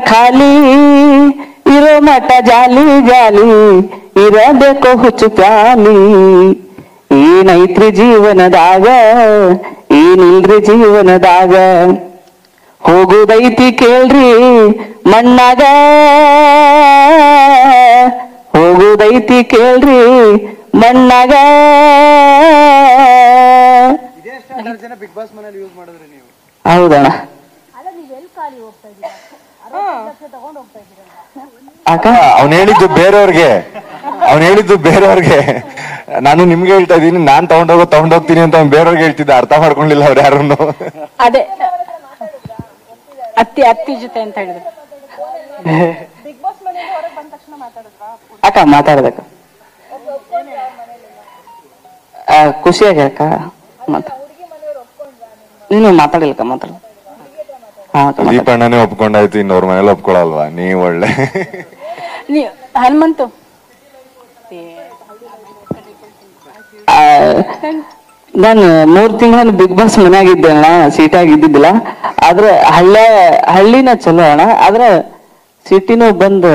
ಖಾಲಿ ಇರೋ ಮಠ ಜಾಲಿ ಜಾಲಿ ಇರಬೇಕು ಹುಚ್ಚು ಪ್ಯಾಲಿ ಏನೈತ್ರಿ ಜೀವನದಾಗ ಏನಿಲ್ರಿ ಜೀವನದಾಗ ಹೋಗುದೈತಿ ಕೇಳ್ರಿ ಮಣ್ಣಾಗ ಹೋಗುದೈತಿ ಕೇಳ್ರಿ ಮಣ್ಣಾಗ. ಹೌದಣ್ಣ ಅಕ್ಕ ಅವ್ನು ಹೇಳಿದ್ದು ಬೇರೆಯವ್ರಿಗೆ ನಾನು ನಿಮ್ಗೆ ಹೇಳ್ತಾ ಇದೀನಿ, ನಾನ್ ತಗೊಂಡೋಗ್ತೀನಿ ಅಂತ ಬೇರೆಯವ್ರಿಗೆ ಹೇಳ್ತಿದ್ದೆ, ಅರ್ಥ ಮಾಡ್ಕೊಂಡಿಲ್ಲ ಅವ್ರು ಯಾರನ್ನು. ಅದೇ ಅತ್ತಿ ಜೊತೆ ಅಂತ ಹೇಳಿದ್ರು. ಅಕ್ಕ ಮಾತಾಡ್ದಕ್ಕ ಖುಷಿಯಾಗಿ ಅಕ್ಕ ನೀನು ಮಾತಾಡಿಲ್ಲಕ್ಕ ಮಾತಾಡ. ದೀಪಣ್ಣನೇ ಒಪ್ಕೊಂಡಾಯ್ತು, ಇನ್ನವ್ರ ಮನೇಲಿ ಒಪ್ಕೊಳಲ್ವಾ? ನೀವ್ ಒಳ್ಳೆ ಹನುಮಂತು ನಾನು 3 ತಿಂಗಳ ಬಿಗ್ ಬಾಸ್ ಮನ್ಯಾಗಿದ್ದೆ ಅಣ್ಣ, ಸೀಟಾಗಿದ್ದಿದ್ದಿಲ್ಲ. ಆದ್ರೆ ಹಳ್ಳಿನ ಚಲೋ ಅಣ್ಣ, ಆದ್ರೆ ಸಿಟಿನೂ ಬಂದ್